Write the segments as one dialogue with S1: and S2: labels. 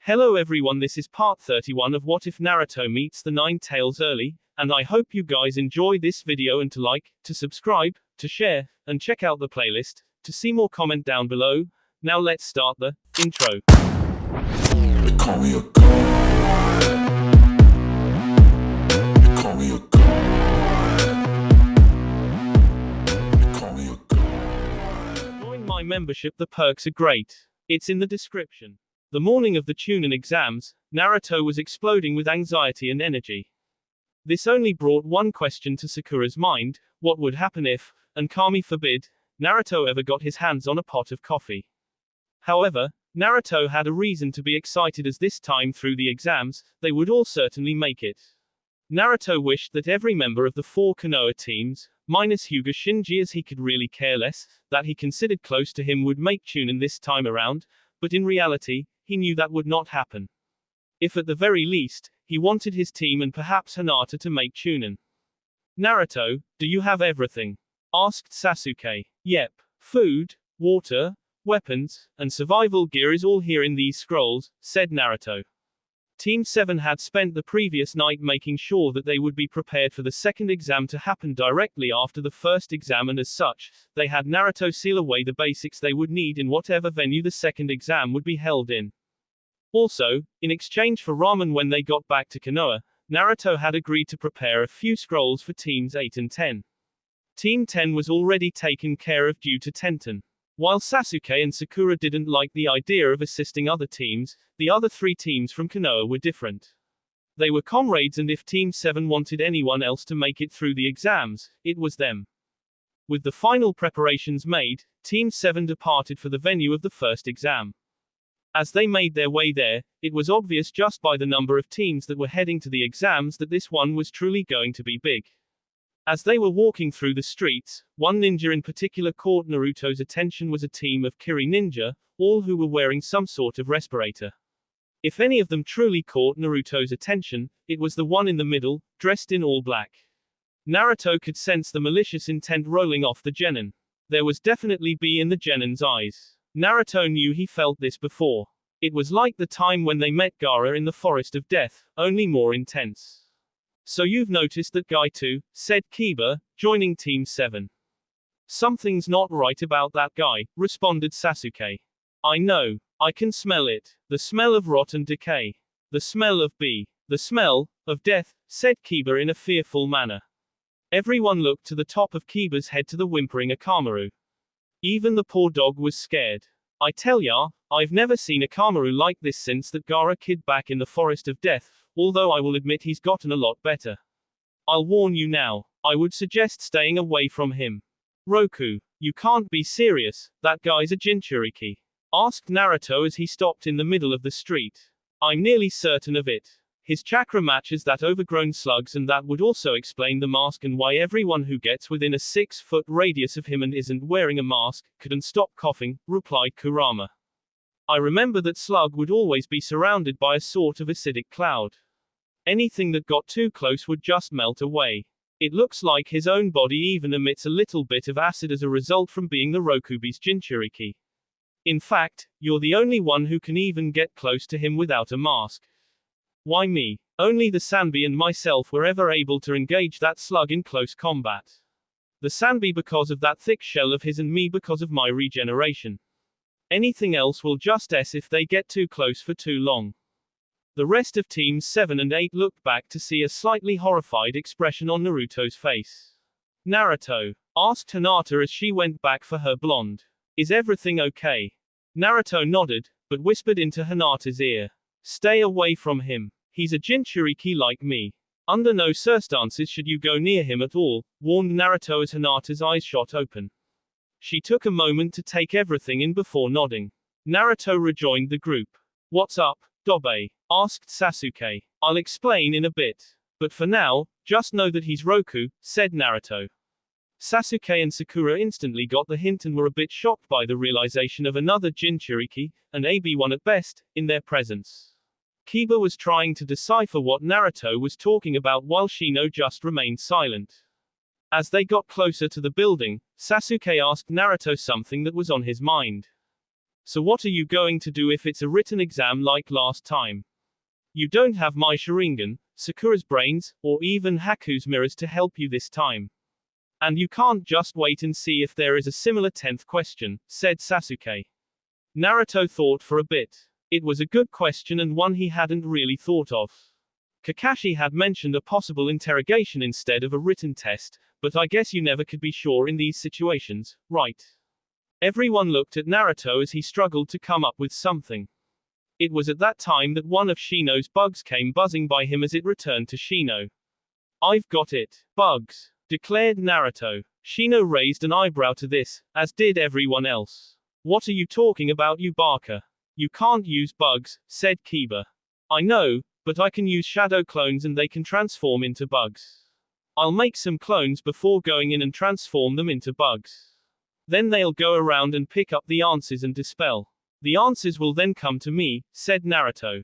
S1: Hello everyone, this is part 31 of What If Naruto Meets the Nine Tails Early, and I hope you guys enjoy this video and to like, to subscribe, to share, and check out the playlist, to see more comment down below. Now let's start the intro.
S2: They call me a god. They call me a god. They call me a god.
S1: Join my membership, the perks are great. It's in the description. The morning of the Chunin exams, Naruto was exploding with anxiety and energy. This only brought one question to Sakura's mind: what would happen if, and Kami forbid, Naruto ever got his hands on a pot of coffee? However, Naruto had a reason to be excited, as this time through the exams, they would all certainly make it. Naruto wished that every member of the 4 Konoha teams, minus Hyuga Shinji as he could really care less, that he considered close to him would make Chunin this time around, but in reality, he knew that would not happen. If at the very least, he wanted his team and perhaps Hinata to make Chunin. Naruto, do you have everything? Asked Sasuke. Yep. Food, water, weapons, and survival gear is all here in these scrolls, said Naruto. Team 7 had spent the previous night making sure that they would be prepared for the second exam to happen directly after the first exam, and as such, they had Naruto seal away the basics they would need in whatever venue the second exam would be held in. Also, in exchange for ramen when they got back to Konoha, Naruto had agreed to prepare a few scrolls for teams 8 and 10. Team 10 was already taken care of due to Tenten. While Sasuke and Sakura didn't like the idea of assisting other teams, the other 3 teams from Konoha were different. They were comrades, and if Team 7 wanted anyone else to make it through the exams, it was them. With the final preparations made, Team 7 departed for the venue of the first exam. As they made their way there, it was obvious just by the number of teams that were heading to the exams that this one was truly going to be big. As they were walking through the streets, one ninja in particular caught Naruto's attention. Was a team of Kiri ninja, all who were wearing some sort of respirator. If any of them truly caught Naruto's attention, it was the one in the middle, dressed in all black. Naruto could sense the malicious intent rolling off the genin. There was definitely B in the genin's eyes. Naruto knew he felt this before. It was like the time when they met Gaara in the Forest of Death, only more intense. So you've noticed that guy too, said Kiba, joining Team 7. Something's not right about that guy, responded Sasuke. I know. I can smell it. The smell of rot and decay. The smell of B. The smell of death, said Kiba in a fearful manner. Everyone looked to the top of Kiba's head, to the whimpering Akamaru. Even the poor dog was scared. I tell ya, I've never seen Akamaru like this since that Gaara kid back in the Forest of Death, although I will admit he's gotten a lot better. I'll warn you now, I would suggest staying away from him. Roku, you can't be serious, that guy's a Jinchuriki? Asked Naruto as he stopped in the middle of the street. I'm nearly certain of it. His chakra matches that overgrown slug's, and that would also explain the mask and why everyone who gets within a 6-foot radius of him and isn't wearing a mask couldn't stop coughing, replied Kurama. I remember that slug would always be surrounded by a sort of acidic cloud. Anything that got too close would just melt away. It looks like his own body even emits a little bit of acid as a result from being the Rokubi's Jinchuriki. In fact, you're the only one who can even get close to him without a mask. Why me? Only the Sanbi and myself were ever able to engage that slug in close combat. The Sanbi because of that thick shell of his, and me because of my regeneration. Anything else will just if they get too close for too long. The rest of Teams 7 and 8 looked back to see a slightly horrified expression on Naruto's face. Naruto? Asked Hinata as she went back for her blonde. Is everything okay? Naruto nodded, but whispered into Hinata's ear. Stay away from him. He's a Jinchuriki like me. Under no circumstances should you go near him at all, warned Naruto as Hinata's eyes shot open. She took a moment to take everything in before nodding. Naruto rejoined the group. What's up, Dobe? Asked Sasuke. I'll explain in a bit. But for now, just know that he's Roku, said Naruto. Sasuke and Sakura instantly got the hint and were a bit shocked by the realization of another Jinchuriki, an AB1 at best, in their presence. Kiba was trying to decipher what Naruto was talking about while Shino just remained silent. As they got closer to the building, Sasuke asked Naruto something that was on his mind. So what are you going to do if it's a written exam like last time? You don't have my Sharingan, Sakura's brains, or even Haku's mirrors to help you this time. And you can't just wait and see if there is a similar 10th question, said Sasuke. Naruto thought for a bit. It was a good question and one he hadn't really thought of. Kakashi had mentioned a possible interrogation instead of a written test, but I guess you never could be sure in these situations, right? Everyone looked at Naruto as he struggled to come up with something. It was at that time that one of Shino's bugs came buzzing by him as it returned to Shino. I've got it. Bugs, declared Naruto. Shino raised an eyebrow to this, as did everyone else. What are you talking about, you barker? You can't use bugs, said Kiba. I know, but I can use shadow clones and they can transform into bugs. I'll make some clones before going in and transform them into bugs. Then they'll go around and pick up the answers and dispel. The answers will then come to me, said Naruto.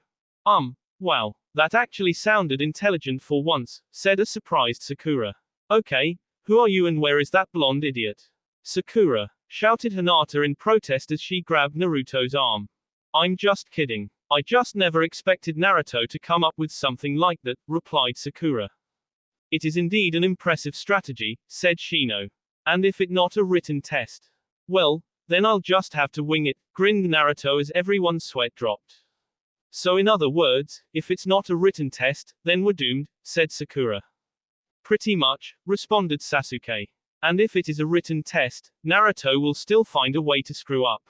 S1: Wow. That actually sounded intelligent for once, said a surprised Sakura. Okay, who are you and where is that blonde idiot? Sakura, shouted Hinata in protest as she grabbed Naruto's arm. I'm just kidding. I just never expected Naruto to come up with something like that, replied Sakura. It is indeed an impressive strategy, said Shino. And if it not a written test? Well, then I'll just have to wing it, grinned Naruto as everyone's sweat dropped. So in other words, if it's not a written test, then we're doomed, said Sakura. Pretty much, responded Sasuke. And if it is a written test, Naruto will still find a way to screw up.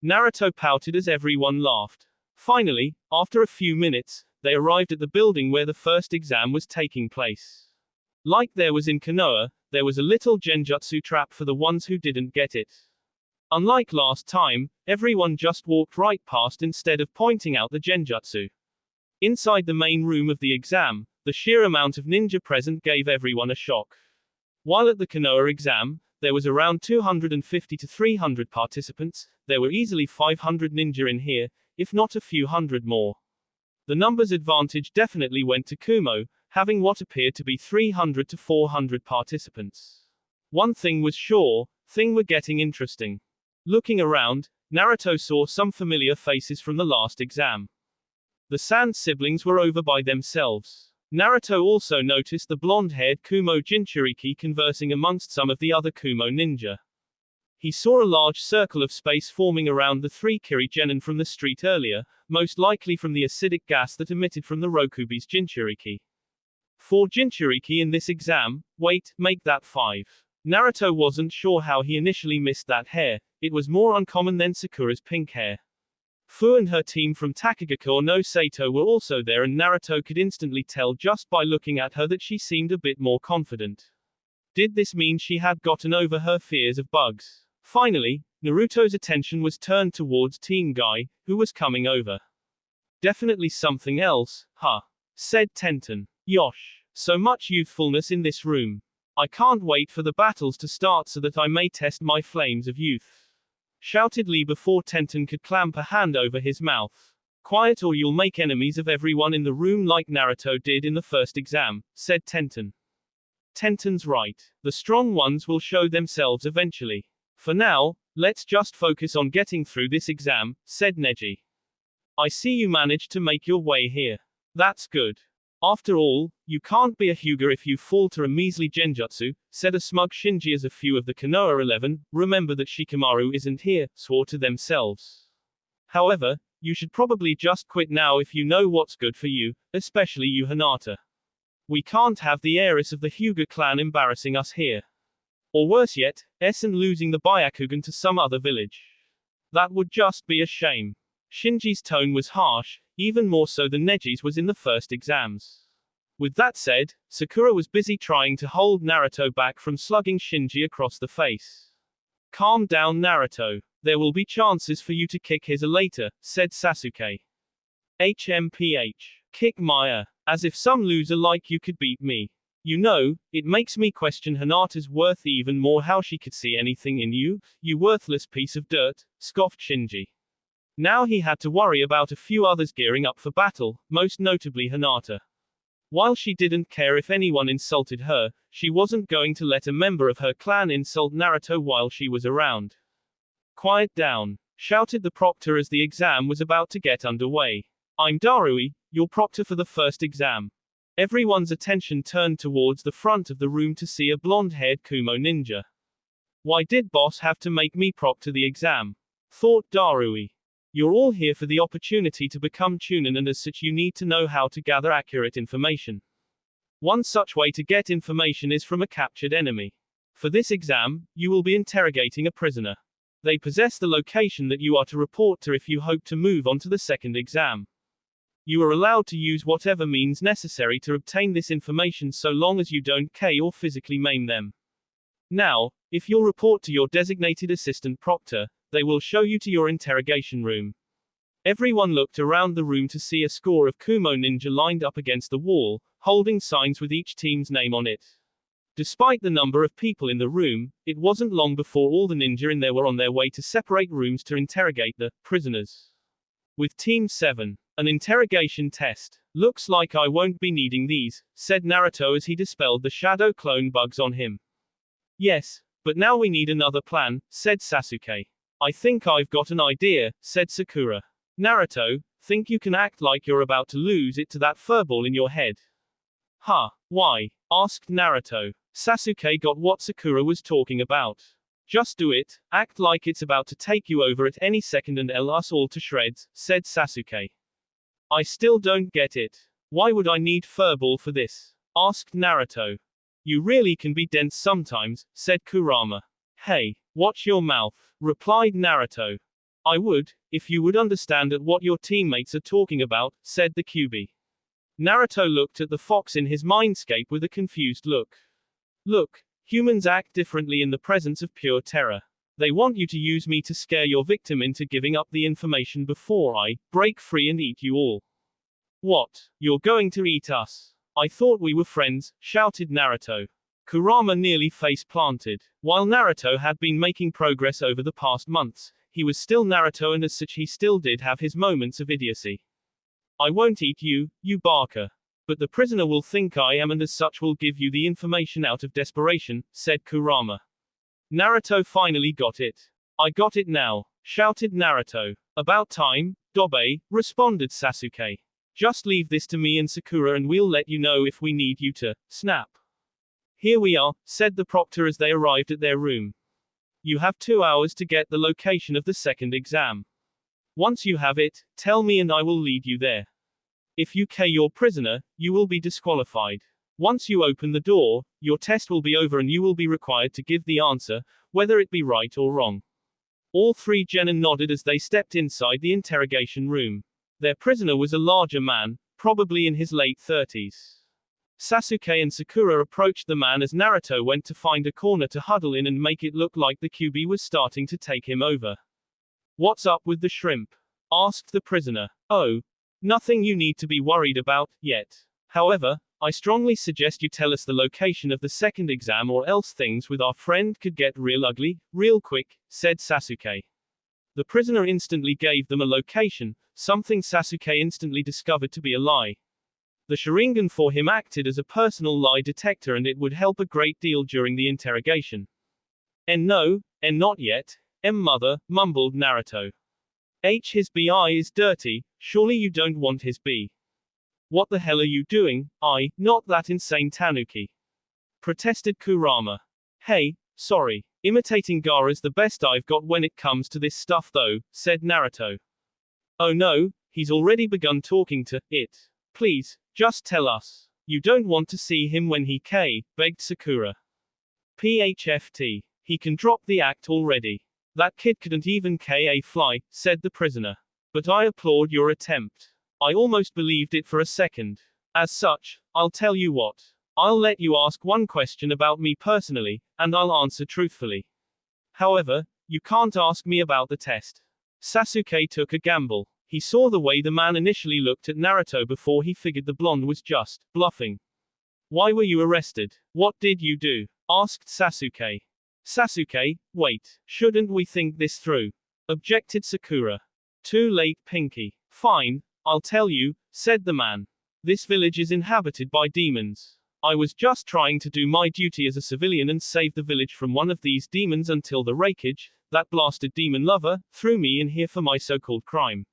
S1: Naruto pouted as everyone laughed. Finally, after a few minutes, they arrived at the building where the first exam was taking place. Like there was in Konoha, there was a little genjutsu trap for the ones who didn't get it. Unlike last time, everyone just walked right past instead of pointing out the genjutsu. Inside the main room of the exam, the sheer amount of ninja present gave everyone a shock. While at the Konoha exam, there was around 250 to 300 participants, there were easily 500 ninja in here, if not a few hundred more. The numbers advantage definitely went to Kumo, having what appeared to be 300 to 400 participants. One thing was sure, things were getting interesting. Looking around, Naruto saw some familiar faces from the last exam. The Sand siblings were over by themselves. Naruto also noticed the blonde-haired Kumo Jinchuriki conversing amongst some of the other Kumo ninja. He saw a large circle of space forming around the three Kirigenin from the street earlier, most likely from the acidic gas that emitted from the Rokubi's Jinchuriki. 4 Jinchuriki in this exam, wait, make that 5. Naruto wasn't sure how he initially missed that hair, it was more uncommon than Sakura's pink hair. Fu and her team from Takagakure no Sato were also there and Naruto could instantly tell just by looking at her that she seemed a bit more confident. Did this mean she had gotten over her fears of bugs? Finally, Naruto's attention was turned towards Team Guy, who was coming over. Definitely something else, huh? Said Tenten. Yosh. So much youthfulness in this room. I can't wait for the battles to start so that I may test my flames of youth. Shouted Lee before Tenten could clamp a hand over his mouth. Quiet or you'll make enemies of everyone in the room like Naruto did in the first exam, said Tenten. Tenten's right. The strong ones will show themselves eventually. For now, let's just focus on getting through this exam, said Neji. I see you managed to make your way here. That's good. After all, you can't be a Hyuga if you fall to a measly genjutsu, said a smug Shinji as a few of the Konoha 11, remember that Shikamaru isn't here, swore to themselves. However, you should probably just quit now if you know what's good for you, especially you Hinata. We can't have the heiress of the Hyuga clan embarrassing us here. Or worse yet, Essen losing the Byakugan to some other village. That would just be a shame. Shinji's tone was harsh, even more so than Neji's was in the first exams. With that said, Sakura was busy trying to hold Naruto back from slugging Shinji across the face. Calm down Naruto. There will be chances for you to kick his later, said Sasuke. HMPH. Kick Maya. As if some loser like you could beat me. You know, it makes me question Hinata's worth even more how she could see anything in you, you worthless piece of dirt, scoffed Shinji. Now he had to worry about a few others gearing up for battle, most notably Hinata. While she didn't care if anyone insulted her, she wasn't going to let a member of her clan insult Naruto while she was around. Quiet down. shouted the proctor as the exam was about to get underway. I'm Darui, your proctor for the first exam. Everyone's attention turned towards the front of the room to see a blonde-haired Kumo ninja. Why did boss have to make me proctor the exam? Thought Darui. You're all here for the opportunity to become Chunin, and as such you need to know how to gather accurate information. One such way to get information is from a captured enemy. For this exam, you will be interrogating a prisoner. They possess the location that you are to report to if you hope to move on to the second exam. You are allowed to use whatever means necessary to obtain this information so long as you don't kill or physically maim them. Now, if you'll report to your designated assistant proctor, they will show you to your interrogation room. Everyone looked around the room to see a score of Kumo ninja lined up against the wall, holding signs with each team's name on it. Despite the number of people in the room, it wasn't long before all the ninja in there were on their way to separate rooms to interrogate the prisoners. With Team 7, an interrogation test. Looks like I won't be needing these, said Naruto as he dispelled the shadow clone bugs on him. Yes, but now we need another plan, said Sasuke. I think I've got an idea, said Sakura. Naruto, think you can act like you're about to lose it to that furball in your head? Huh, why? Asked Naruto. Sasuke got what Sakura was talking about. Just do it, act like it's about to take you over at any second and ell us all to shreds, said Sasuke. I still don't get it. Why would I need furball for this? Asked Naruto. You really can be dense sometimes, said Kurama. Hey, watch your mouth, replied Naruto. I would, if you would understand at what your teammates are talking about, said the Kyuubi. Naruto looked at the fox in his mindscape with a confused look. Look, humans act differently in the presence of pure terror. They want you to use me to scare your victim into giving up the information before I break free and eat you all. What? You're going to eat us? I thought we were friends, shouted Naruto. Kurama nearly face-planted. While Naruto had been making progress over the past months, he was still Naruto, and as such he still did have his moments of idiocy. I won't eat you, you barker. But the prisoner will think I am, and as such will give you the information out of desperation, said Kurama. Naruto finally got it. I got it now, shouted Naruto. About time, Dobe, responded Sasuke. Just leave this to me and Sakura and we'll let you know if we need you to snap. Here we are, said the proctor as they arrived at their room. You have 2 hours to get the location of the second exam. Once you have it, tell me and I will lead you there. If you kill your prisoner, you will be disqualified. Once you open the door, your test will be over and you will be required to give the answer, whether it be right or wrong. All three genin nodded as they stepped inside the interrogation room. Their prisoner was a larger man, probably in his late 30s. Sasuke and Sakura approached the man as Naruto went to find a corner to huddle in and make it look like the Kyuubi was starting to take him over. What's up with the shrimp? Asked the prisoner. Oh, nothing you need to be worried about, yet. However, I strongly suggest you tell us the location of the second exam or else things with our friend could get real ugly, real quick, said Sasuke. The prisoner instantly gave them a location, something Sasuke instantly discovered to be a lie. The Sharingan for him acted as a personal lie detector and it would help a great deal during the interrogation. No, not yet, mother, mumbled Naruto. His bi is dirty, surely you don't want his b. What the hell are you doing? Not that insane tanuki. Protested Kurama. Hey, sorry. Imitating Gaara's the best I've got when it comes to this stuff though, said Naruto. Oh no, he's already begun talking to it. Please, just tell us. You don't want to see him when he begged Sakura. PHFT. He can drop the act already. That kid couldn't even a fly, said the prisoner. But I applaud your attempt. I almost believed it for a second. As such, I'll tell you what. I'll let you ask one question about me personally, and I'll answer truthfully. However, you can't ask me about the test. Sasuke took a gamble. He saw the way the man initially looked at Naruto before he figured the blonde was just bluffing. Why were you arrested? What did you do? Asked Sasuke. Sasuke, wait, shouldn't we think this through? Objected Sakura. Too late, Pinky. Fine, I'll tell you, said the man. This village is inhabited by demons. I was just trying to do my duty as a civilian and save the village from one of these demons until the That blasted demon lover threw me in here for my so-called crime.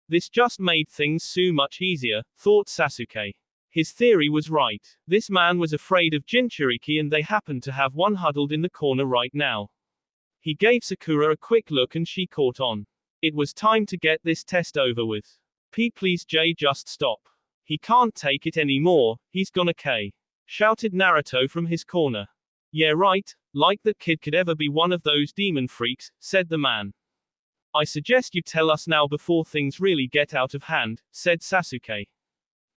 S1: This just made things so much easier, thought Sasuke. His theory was right. This man was afraid of Jinchuriki and they happened to have one huddled in the corner right now. He gave Sakura a quick look and she caught on. It was time to get this test over with. Please Jay, just stop. He can't take it anymore, he's gonna K. Shouted Naruto from his corner. Yeah right, like that kid could ever be one of those demon freaks, said the man. I suggest you tell us now before things really get out of hand, said Sasuke.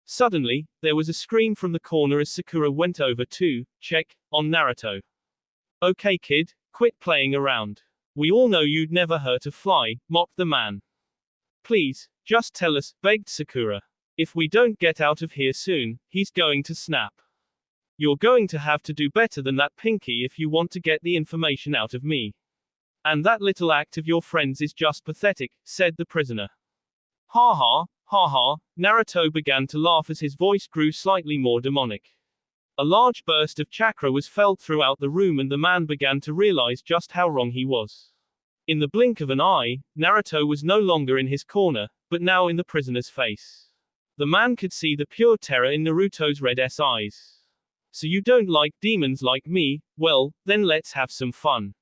S1: Suddenly, there was a scream from the corner as Sakura went over to check on Naruto. Okay kid, quit playing around. We all know you'd never hurt a fly, mocked the man. Please, just tell us, begged Sakura. If we don't get out of here soon, he's going to snap. You're going to have to do better than that, Pinky, if you want to get the information out of me. And that little act of your friend's is just pathetic, said the prisoner. Ha ha, ha ha, Naruto began to laugh as his voice grew slightly more demonic. A large burst of chakra was felt throughout the room and the man began to realize just how wrong he was. In the blink of an eye, Naruto was no longer in his corner, but now in the prisoner's face. The man could see the pure terror in Naruto's red eyes. So you don't like demons like me? Well, then let's have some fun.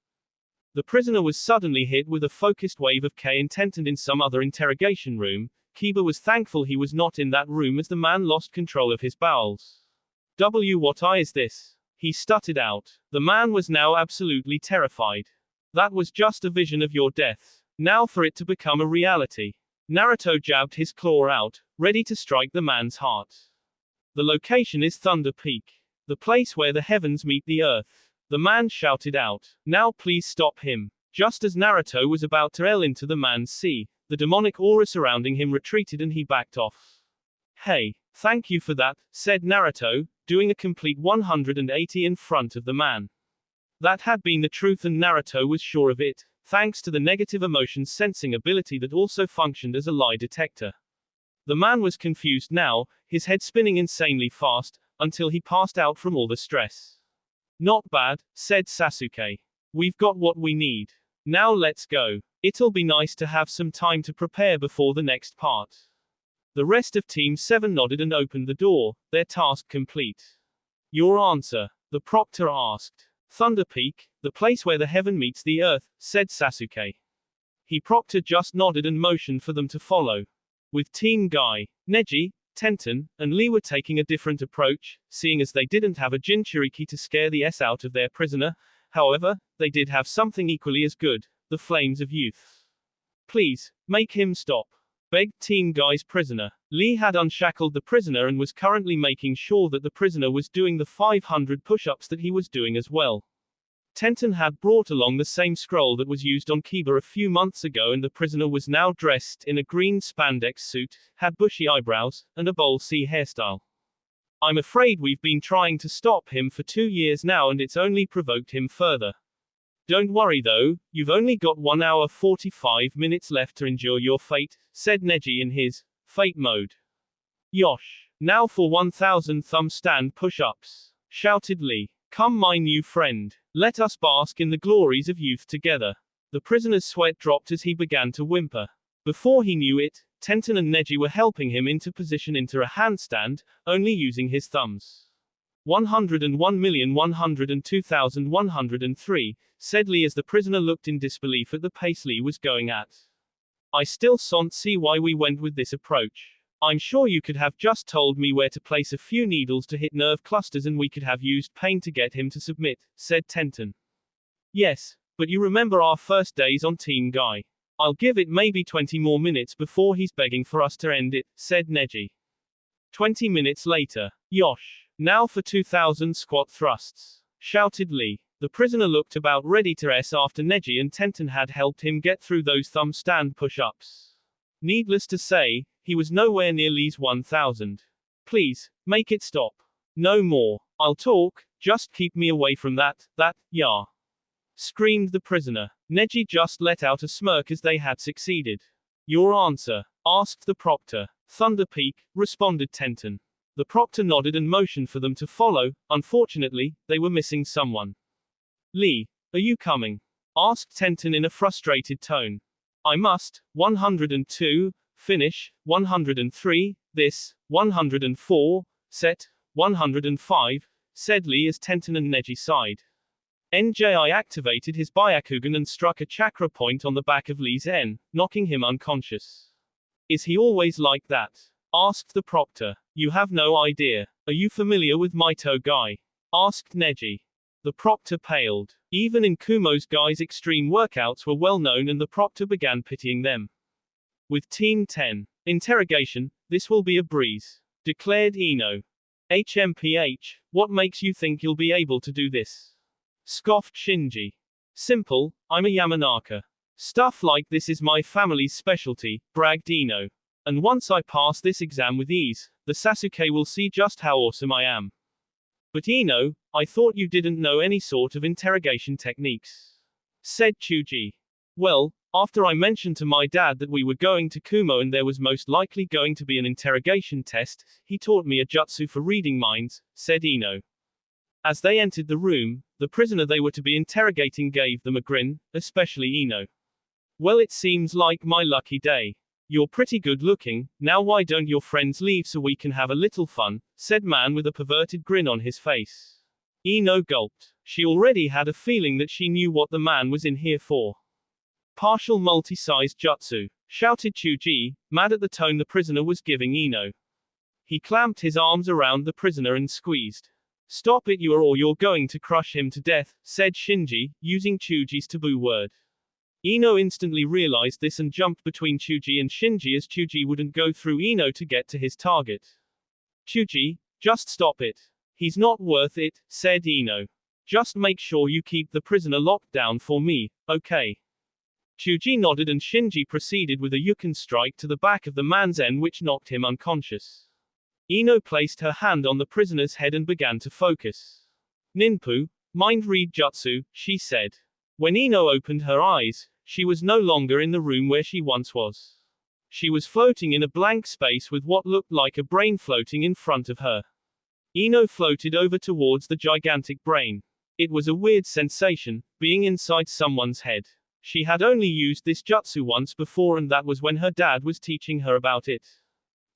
S1: The prisoner was suddenly hit with a focused wave of K intent, and in some other interrogation room, Kiba was thankful he was not in that room as the man lost control of his bowels. What is this? He stuttered out. The man was now absolutely terrified. That was just a vision of your death. Now for it to become a reality. Naruto jabbed his claw out, ready to strike the man's heart. The location is Thunder Peak. The place where the heavens meet the earth. The man shouted out. Now please stop him. Just as Naruto was about to ell into the man's sea, the demonic aura surrounding him retreated and he backed off. Hey, thank you for that, said Naruto, doing a complete 180 in front of the man. That had been the truth and Naruto was sure of it, thanks to the negative emotions sensing ability that also functioned as a lie detector. The man was confused now, his head spinning insanely fast, until he passed out from all the stress. Not bad, said Sasuke. We've got what we need. Now let's go. It'll be nice to have some time to prepare before the next part. The rest of Team 7 nodded and opened the door, their task complete. Your answer? The proctor asked. Thunder Peak, the place where the heaven meets the earth, said Sasuke. He proctor just nodded and motioned for them to follow. With Team Guy, Neji, Tenten, and Lee were taking a different approach, seeing as they didn't have a Jinchuriki to scare the S out of their prisoner. However, they did have something equally as good, the flames of youth. Please, make him stop, begged Team Guy's prisoner. Lee had unshackled the prisoner and was currently making sure that the prisoner was doing the 500 push-ups that he was doing as well. Tenten had brought along the same scroll that was used on Kiba a few months ago, and the prisoner was now dressed in a green spandex suit, had bushy eyebrows, and a bowl C hairstyle. I'm afraid we've been trying to stop him for 2 years now and it's only provoked him further. Don't worry though, you've only got 1 hour 45 minutes left to endure your fate, said Neji in his fate mode. Yosh. Now for 1000 thumb stand push-ups, shouted Lee. Come my new friend. Let us bask in the glories of youth together. The prisoner's sweat dropped as he began to whimper. Before he knew it, Tenten and Neji were helping him into position into a handstand, only using his thumbs. 101,102,103, said Lee as the prisoner looked in disbelief at the pace Lee was going at. I still can't see why we went with this approach. I'm sure you could have just told me where to place a few needles to hit nerve clusters and we could have used pain to get him to submit, said Tenten. Yes, but you remember our first days on Team Guy. I'll give it maybe 20 more minutes before he's begging for us to end it, said Neji. 20 minutes later. Yosh. Now for 2000 squat thrusts, shouted Lee. The prisoner looked about ready to S after Neji and Tenten had helped him get through those thumb stand push-ups. Needless to say, he was nowhere near Lee's 1000. Please, make it stop. No more. I'll talk, just keep me away from that, yeah. Screamed the prisoner. Neji just let out a smirk as they had succeeded. Your answer? Asked the proctor. Thunder Peak, responded Tenten. The proctor nodded and motioned for them to follow. Unfortunately, they were missing someone. Lee, are you coming? asked Tenten in a frustrated tone. I must, 102, finish, 103, this, 104, set, 105, said Lee as Tenten and Neji sighed. NJI activated his Byakugan and struck a chakra point on the back of Lee's N, knocking him unconscious. Is he always like that? Asked the proctor. You have no idea. Are you familiar with Mito Guy? Asked Neji. The proctor paled. Even in Kumo's Guy's extreme workouts were well known and the proctor began pitying them. With Team 10. Interrogation, this will be a breeze. Declared Ino. HMPH, what makes you think you'll be able to do this? Scoffed Shinji. Simple, I'm a Yamanaka. Stuff like this is my family's specialty, bragged Ino. And once I pass this exam with ease, the Sasuke will see just how awesome I am. But Ino, I thought you didn't know any sort of interrogation techniques. Said Chuji. Well, after I mentioned to my dad that we were going to Kumo and there was most likely going to be an interrogation test, he taught me a jutsu for reading minds, said Ino. As they entered the room, the prisoner they were to be interrogating gave them a grin, especially Ino. Well, it seems like my lucky day. You're pretty good looking, now why don't your friends leave so we can have a little fun, said man with a perverted grin on his face. Ino gulped. She already had a feeling that she knew what the man was in here for. Partial multi-sized jutsu, shouted Chuji, mad at the tone the prisoner was giving Ino. He clamped his arms around the prisoner and squeezed. Stop it or you're going to crush him to death, said Shinji, using Chuji's taboo word. Ino instantly realized this and jumped between Chuji and Shinji as Chuji wouldn't go through Ino to get to his target. Chuji, just stop it. He's not worth it, said Ino. Just make sure you keep the prisoner locked down for me, okay? Chuji nodded and Shinji proceeded with a yuken strike to the back of the man's N which knocked him unconscious. Ino placed her hand on the prisoner's head and began to focus. Ninpu, mind read jutsu, she said. When Ino opened her eyes, she was no longer in the room where she once was. She was floating in a blank space with what looked like a brain floating in front of her. Ino floated over towards the gigantic brain. It was a weird sensation, being inside someone's head. She had only used this jutsu once before and that was when her dad was teaching her about it.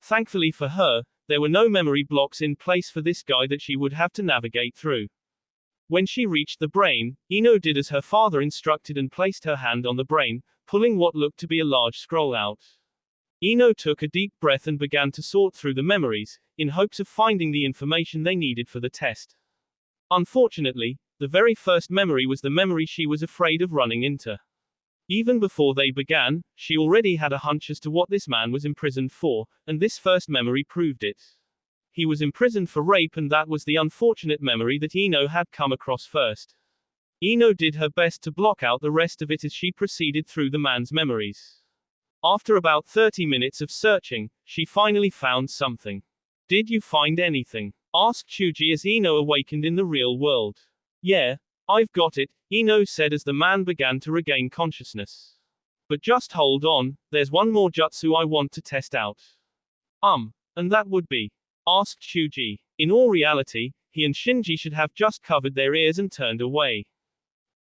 S1: Thankfully for her, there were no memory blocks in place for this guy that she would have to navigate through. When she reached the brain, Ino did as her father instructed and placed her hand on the brain, pulling what looked to be a large scroll out. Ino took a deep breath and began to sort through the memories, in hopes of finding the information they needed for the test. Unfortunately, the very first memory was the memory she was afraid of running into. Even before they began, she already had a hunch as to what this man was imprisoned for, and this first memory proved it. He was imprisoned for rape and that was the unfortunate memory that Ino had come across first. Ino did her best to block out the rest of it as she proceeded through the man's memories. After about 30 minutes of searching, she finally found something. Did you find anything? Asked Chuji as Ino awakened in the real world. Yeah, I've got it, Ino said as the man began to regain consciousness. But just hold on, there's one more jutsu I want to test out. And that would be? Asked Chuji. In all reality, he and Shinji should have just covered their ears and turned away.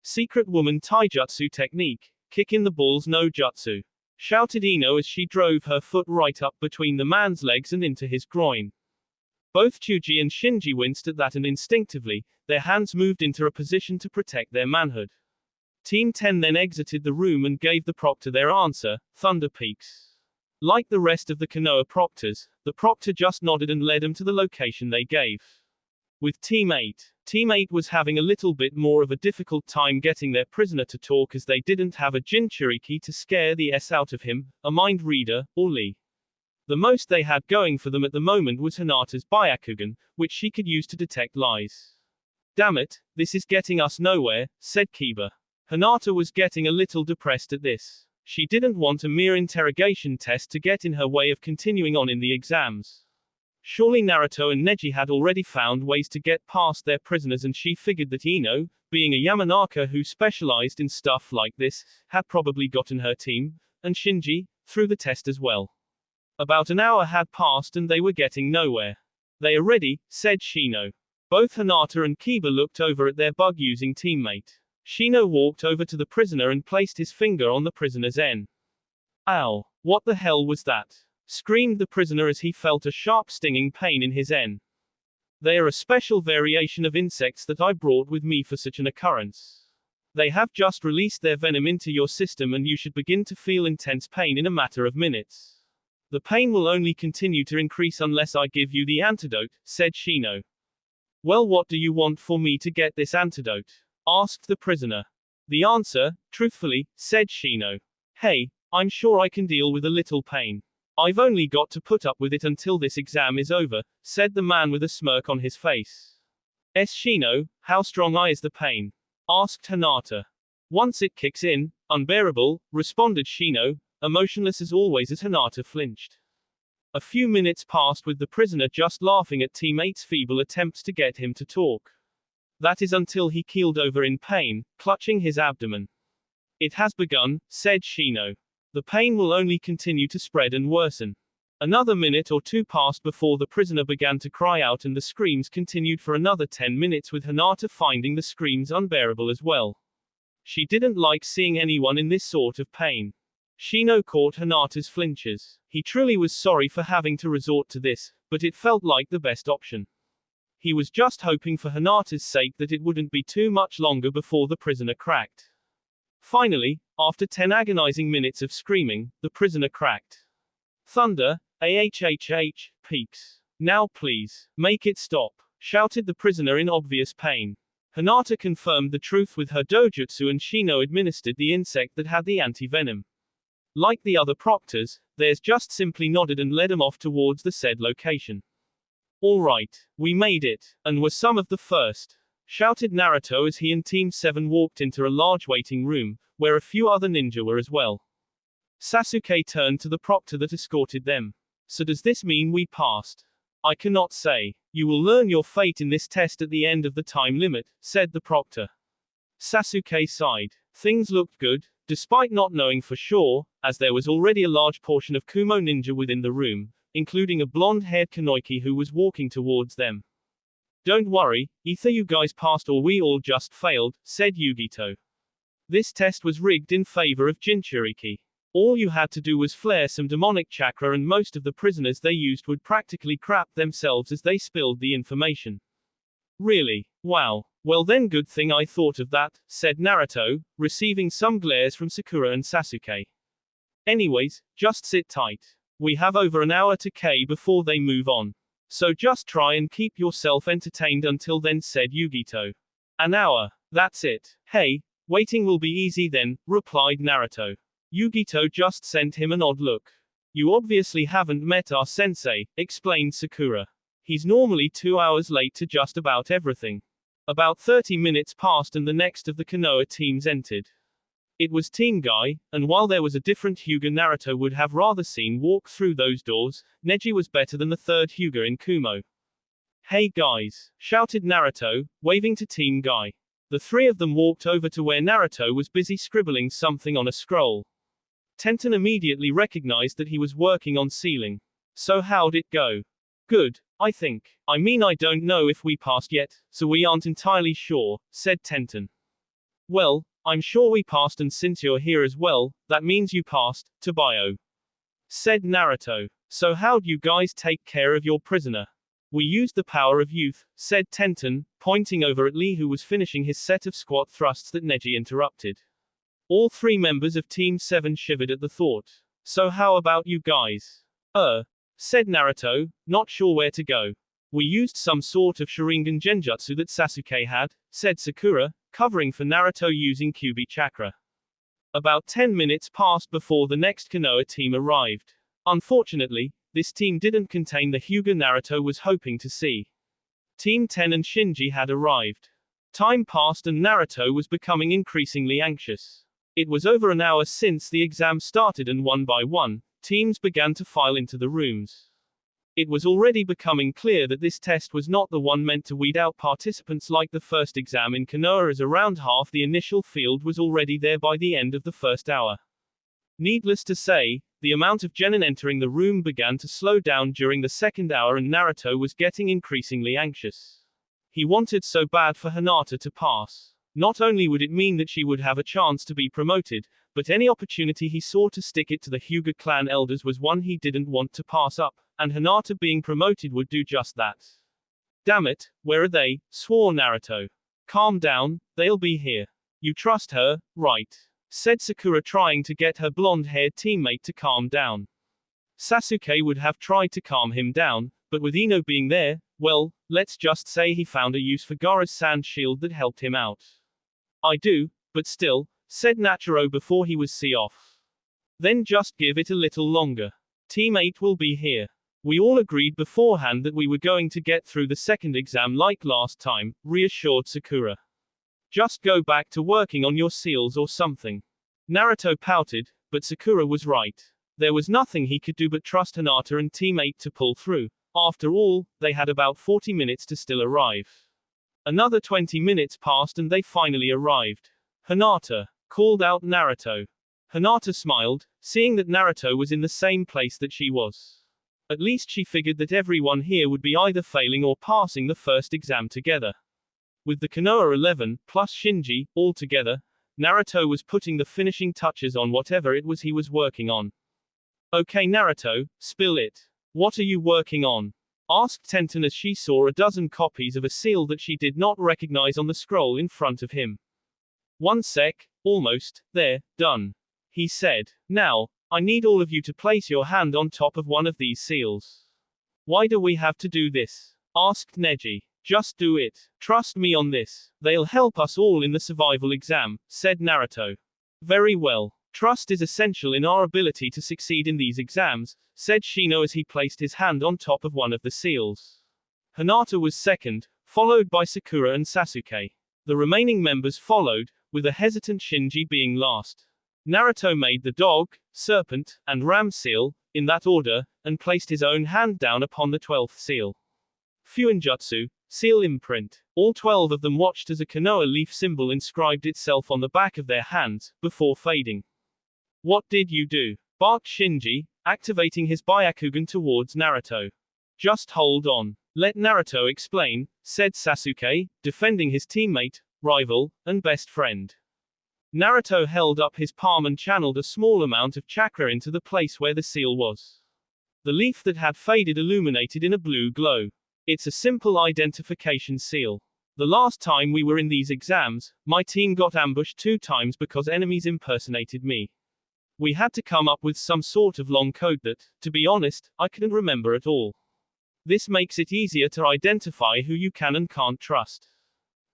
S1: Secret woman taijutsu technique, kick in the balls no jutsu. Shouted Ino as she drove her foot right up between the man's legs and into his groin. Both Chuji and Shinji winced at that and instinctively, their hands moved into a position to protect their manhood. Team 10 then exited the room and gave the proctor their answer, Thunder Peaks. Like the rest of the Konoha proctors, the proctor just nodded and led them to the location they gave. With Team 8 was having a little bit more of a difficult time getting their prisoner to talk as they didn't have a Jinchuriki to scare the S out of him, a mind reader, or Lee. The most they had going for them at the moment was Hinata's Byakugan, which she could use to detect lies. Damn it, this is getting us nowhere, said Kiba. Hinata was getting a little depressed at this. She didn't want a mere interrogation test to get in her way of continuing on in the exams. Surely Naruto and Neji had already found ways to get past their prisoners and she figured that Ino, being a Yamanaka who specialized in stuff like this, had probably gotten her team, and Shinji, through the test as well. About an hour had passed and they were getting nowhere. They are ready, said Shino. Both Hinata and Kiba looked over at their bug-using teammate. Shino walked over to the prisoner and placed his finger on the prisoner's N. Ow! What the hell was that? Screamed the prisoner as he felt a sharp stinging pain in his N. They are a special variation of insects that I brought with me for such an occurrence. They have just released their venom into your system and you should begin to feel intense pain in a matter of minutes. The pain will only continue to increase unless I give you the antidote, said Shino. Well, what do you want for me to get this antidote? Asked the prisoner. The answer, truthfully, said Shino. Hey, I'm sure I can deal with a little pain. I've only got to put up with it until this exam is over, said the man with a smirk on his face. Shino, how strong is the pain? Asked Hinata. Once it kicks in, unbearable, responded Shino, emotionless as always as Hinata flinched. A few minutes passed with the prisoner just laughing at teammates' feeble attempts to get him to talk. That is until he keeled over in pain, clutching his abdomen. It has begun, said Shino. The pain will only continue to spread and worsen. Another minute or two passed before the prisoner began to cry out and the screams continued for another 10 minutes with Hinata finding the screams unbearable as well. She didn't like seeing anyone in this sort of pain. Shino caught Hinata's flinches. He truly was sorry for having to resort to this, but it felt like the best option. He was just hoping for Hinata's sake that it wouldn't be too much longer before the prisoner cracked. Finally, after 10 agonizing minutes of screaming, the prisoner cracked. Thunder, peaks. Now please, make it stop, shouted the prisoner in obvious pain. Hinata confirmed the truth with her dojutsu and Shino administered the insect that had the anti-venom. Like the other proctors, theirs just simply nodded and led him off towards the said location. Alright, we made it, and were some of the first, shouted Naruto as he and Team 7 walked into a large waiting room, where a few other ninja were as well. Sasuke turned to the proctor that escorted them. So does this mean we passed? I cannot say. You will learn your fate in this test at the end of the time limit, said the proctor. Sasuke sighed. Things looked good, despite not knowing for sure, as there was already a large portion of Kumo ninja within the room, including a blonde-haired Kanoiki who was walking towards them. Don't worry, either you guys passed or we all just failed, said Yugito. This test was rigged in favor of Jinchuriki. All you had to do was flare some demonic chakra and most of the prisoners they used would practically crap themselves as they spilled the information. Really? Wow. Well then good thing I thought of that, said Naruto, receiving some glares from Sakura and Sasuke. Anyways, just sit tight. We have over an hour to K before they move on. So just try and keep yourself entertained until then, said Yugito. An hour. That's it. Hey, waiting will be easy then, replied Naruto. Yugito just sent him an odd look. You obviously haven't met our sensei, explained Sakura. He's normally 2 hours late to just about everything. About 30 minutes passed and the next of the Konoha teams entered. It was Team Guy, and while there was a different Hyuga Naruto would have rather seen walk through those doors, Neji was better than the third Hyuga in Kumo. Hey guys, shouted Naruto, waving to Team Guy. The three of them walked over to where Naruto was busy scribbling something on a scroll. Tenten immediately recognized that he was working on sealing. So how'd it go? Good, I think. I mean I don't know if we passed yet, so we aren't entirely sure, said Tenten. Well, I'm sure we passed and since you're here as well, that means you passed, Tobayo. Said Naruto. So how'd you guys take care of your prisoner? We used the power of youth, said Tenten, pointing over at Lee who was finishing his set of squat thrusts that Neji interrupted. All three members of Team 7 shivered at the thought. So how about you guys? Said Naruto, not sure where to go. We used some sort of Sharingan genjutsu that Sasuke had, said Sakura, covering for Naruto using Kyuubi chakra. About 10 minutes passed before the next Konoha team arrived. Unfortunately, this team didn't contain the Hyuga Naruto was hoping to see. Team 10 and Shinji had arrived. Time passed and Naruto was becoming increasingly anxious. It was over an hour since the exam started and one by one, teams began to file into the rooms. It was already becoming clear that this test was not the one meant to weed out participants like the first exam in Konoha as around half the initial field was already there by the end of the first hour. Needless to say, the amount of genin entering the room began to slow down during the second hour and Naruto was getting increasingly anxious. He wanted so bad for Hinata to pass. Not only would it mean that she would have a chance to be promoted, but any opportunity he saw to stick it to the Hyuga clan elders was one he didn't want to pass up, and Hinata being promoted would do just that. Damn it, where are they? Swore Naruto. Calm down, they'll be here. You trust her, right? Said Sakura, trying to get her blonde-haired teammate to calm down. Sasuke would have tried to calm him down, but with Ino being there, well, let's just say he found a use for Gaara's sand shield that helped him out. I do, but still, said Nachiro before he was off. Then just give it a little longer. Team 8 will be here. We all agreed beforehand that we were going to get through the second exam like last time, reassured Sakura. Just go back to working on your seals or something. Naruto pouted, but Sakura was right. There was nothing he could do but trust Hinata and Team 8 to pull through. After all, they had about 40 minutes to still arrive. Another 20 minutes passed and they finally arrived. Hinata, called out Naruto. Hinata smiled, seeing that Naruto was in the same place that she was. At least she figured that everyone here would be either failing or passing the first exam together. With the Konoha 11, plus Shinji, all together, Naruto was putting the finishing touches on whatever it was he was working on. Okay Naruto, spill it. What are you working on? Asked Tenten as she saw a dozen copies of a seal that she did not recognize on the scroll in front of him. One sec, almost, there, done. He said. Now, I need all of you to place your hand on top of one of these seals. Why do we have to do this? Asked Neji. Just do it. Trust me on this. They'll help us all in the survival exam, said Naruto. Very well. Trust is essential in our ability to succeed in these exams, said Shino as he placed his hand on top of one of the seals. Hinata was second, followed by Sakura and Sasuke. The remaining members followed, with a hesitant Shinji being last. Naruto made the dog, serpent, and ram seal, in that order, and placed his own hand down upon the 12th seal. Fuinjutsu, seal imprint. All 12 of them watched as a Konoha leaf symbol inscribed itself on the back of their hands, before fading. What did you do? Barked Shinji, activating his Byakugan towards Naruto. Just hold on. Let Naruto explain, said Sasuke, defending his teammate, rival, and best friend. Naruto held up his palm and channeled a small amount of chakra into the place where the seal was. The leaf that had faded illuminated in a blue glow. It's a simple identification seal. The last time we were in these exams, my team got ambushed 2 times because enemies impersonated me. We had to come up with some sort of long code that, to be honest, I couldn't remember at all. This makes it easier to identify who you can and can't trust.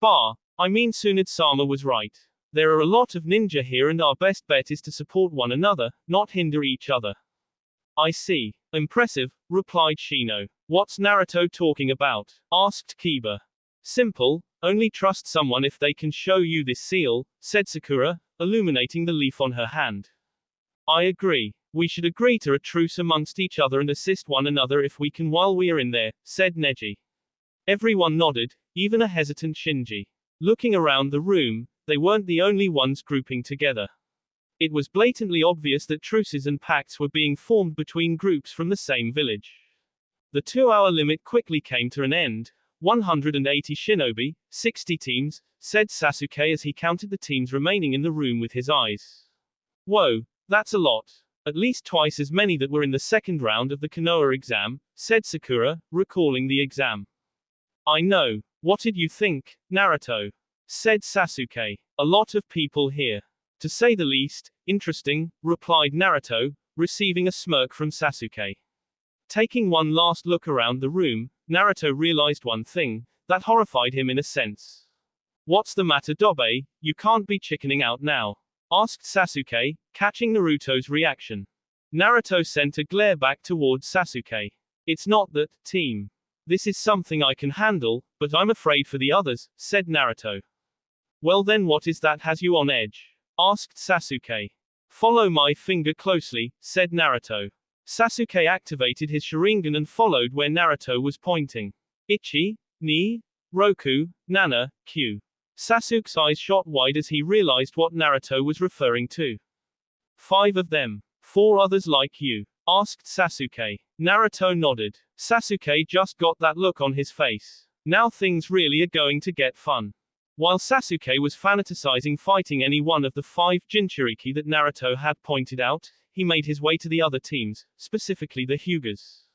S1: I mean Tsunade-sama was right. There are a lot of ninja here and our best bet is to support one another, not hinder each other. I see. Impressive, replied Shino. What's Naruto talking about? Asked Kiba. Simple, only trust someone if they can show you this seal, said Sakura, illuminating the leaf on her hand. I agree. We should agree to a truce amongst each other and assist one another if we can while we are in there, said Neji. Everyone nodded, even a hesitant Shinji. Looking around the room, they weren't the only ones grouping together. It was blatantly obvious that truces and pacts were being formed between groups from the same village. The 2-hour limit quickly came to an end. 180 shinobi, 60 teams, said Sasuke as he counted the teams remaining in the room with his eyes. Whoa, that's a lot. At least twice as many that were in the second round of the Konoha exam, said Sakura, recalling the exam. I know. What did you think, Naruto? Said Sasuke. A lot of people here. To say the least, interesting, replied Naruto, receiving a smirk from Sasuke. Taking one last look around the room, Naruto realized one thing, that horrified him in a sense. What's the matter, Dobe? You can't be chickening out now. Asked Sasuke, catching Naruto's reaction. Naruto sent a glare back towards Sasuke. It's not that, team. This is something I can handle, but I'm afraid for the others, said Naruto. Well then what is that has you on edge? Asked Sasuke. Follow my finger closely, said Naruto. Sasuke activated his Sharingan and followed where Naruto was pointing. Ichi, Ni, Roku, Nana, Q. Sasuke's eyes shot wide as he realized what Naruto was referring to. 5 of them. 4 others like you? Asked Sasuke. Naruto nodded. Sasuke just got that look on his face. Now things really are going to get fun. While Sasuke was fantasizing fighting any one of the 5 Jinchuriki that Naruto had pointed out, he made his way to the other teams, specifically the Hyugas.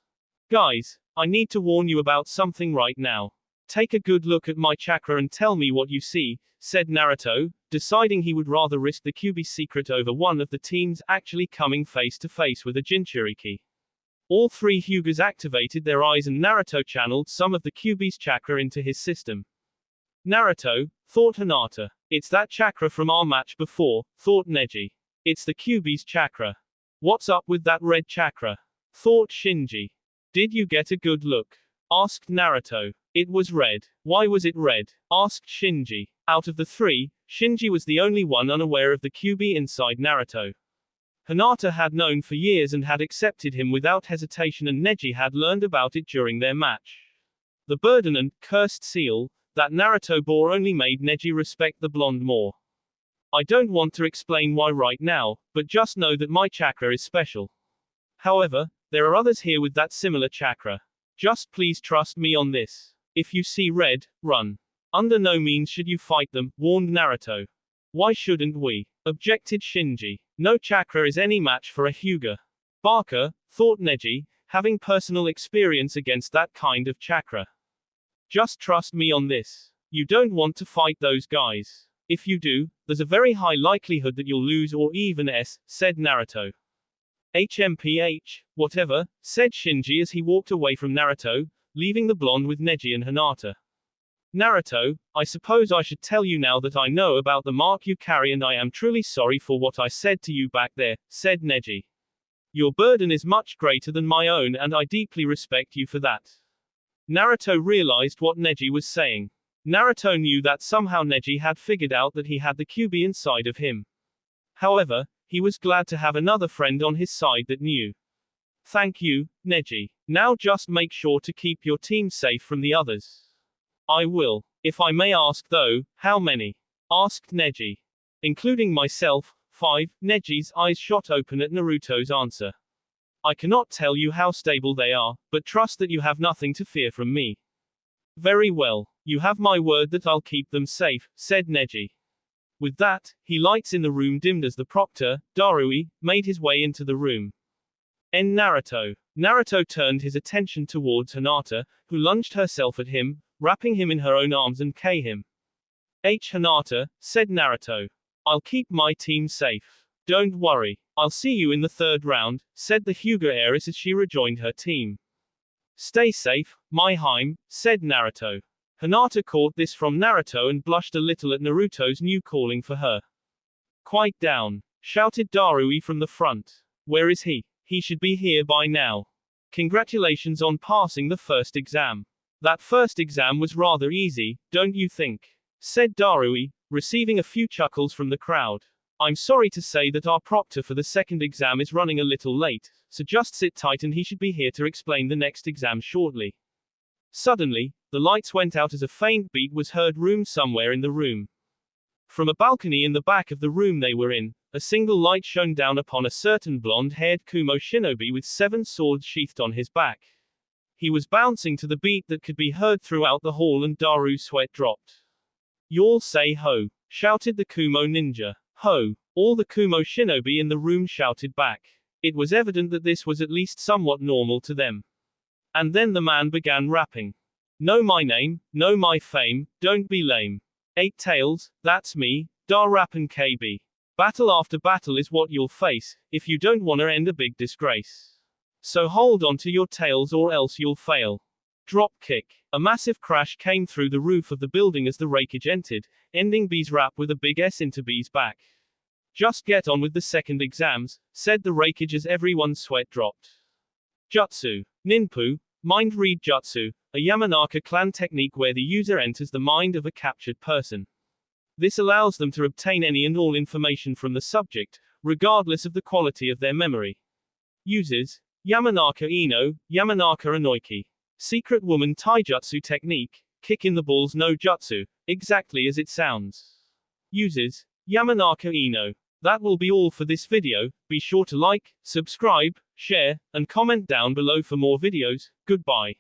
S1: Guys, I need to warn you about something right now. Take a good look at my chakra and tell me what you see, said Naruto, deciding he would rather risk the Kyuubi's secret over one of the teams actually coming face to face with a Jinchuriki. All 3 Hyugas activated their eyes and Naruto channeled some of the Kyuubi's chakra into his system. Naruto, thought Hinata. It's that chakra from our match before, thought Neji. It's the Kyuubi's chakra. What's up with that red chakra? Thought Shinji. Did you get a good look? Asked Naruto. It was red. Why was it red? Asked Shinji. Out of the 3, Shinji was the only one unaware of the Kyuubi inside Naruto. Hinata had known for years and had accepted him without hesitation, and Neji had learned about it during their match. The burden and cursed seal that Naruto bore only made Neji respect the blonde more. I don't want to explain why right now, but just know that my chakra is special. However, there are others here with that similar chakra. Just please trust me on this. If you see red, run. Under no means should you fight them, warned Naruto. Why shouldn't we? Objected Shinji. No chakra is any match for a Hyuga. Barker, thought Neji, having personal experience against that kind of chakra. Just trust me on this. You don't want to fight those guys. If you do, there's a very high likelihood that you'll lose or even said Naruto. HMPH, whatever, said Shinji as he walked away from Naruto, leaving the blonde with Neji and Hinata. Naruto, I suppose I should tell you now that I know about the mark you carry and I am truly sorry for what I said to you back there, said Neji. Your burden is much greater than my own and I deeply respect you for that. Naruto realized what Neji was saying. Naruto knew that somehow Neji had figured out that he had the Kyuubi inside of him. However, he was glad to have another friend on his side that knew. Thank you, Neji. Now just make sure to keep your team safe from the others. I will. If I may ask though, how many? Asked Neji. Including myself, 5, Neji's eyes shot open at Naruto's answer. I cannot tell you how stable they are, but trust that you have nothing to fear from me. Very well. You have my word that I'll keep them safe, said Neji. With that, he lights in the room dimmed as the proctor, Darui, made his way into the room. Naruto. Naruto turned his attention towards Hinata, who lunged herself at him, wrapping him in her own arms and him. Hinata, said Naruto. I'll keep my team safe. Don't worry. I'll see you in the 3rd round, said the Hyuga heiress as she rejoined her team. Stay safe, my Haim, said Naruto. Hinata caught this from Naruto and blushed a little at Naruto's new calling for her. Quiet down, shouted Darui from the front. Where is he? He should be here by now. Congratulations on passing the first exam. That first exam was rather easy, don't you think? Said Darui, receiving a few chuckles from the crowd. I'm sorry to say that our proctor for the second exam is running a little late, so just sit tight and he should be here to explain the next exam shortly. Suddenly, the lights went out as a faint beat was heard somewhere in the room. From a balcony in the back of the room they were in, a single light shone down upon a certain blonde-haired Kumo shinobi with 7 swords sheathed on his back. He was bouncing to the beat that could be heard throughout the hall and Daru's sweat dropped. Y'all say ho, shouted the Kumo ninja. Ho! All the Kumo shinobi in the room shouted back. It was evident that this was at least somewhat normal to them. And then the man began rapping. Know my name, know my fame, don't be lame. 8 tails, that's me, Dar Rappin' KB. Battle after battle is what you'll face, if you don't wanna end a big disgrace. So hold on to your tails or else you'll fail. Drop kick. A massive crash came through the roof of the building as the Raikage entered, ending B's rap with a big S into B's back. Just get on with the second exams, said the Raikage as everyone's sweat dropped. Jutsu. Ninpu, mind read Jutsu, a Yamanaka clan technique where the user enters the mind of a captured person. This allows them to obtain any and all information from the subject, regardless of the quality of their memory. Uses Yamanaka Ino, Yamanaka Inoiki. Secret woman taijutsu technique, kick in the balls no jutsu, exactly as it sounds. Uses Yamanaka Ino. That will be all for this video. Be sure to like, subscribe, share, and comment down below for more videos. Goodbye.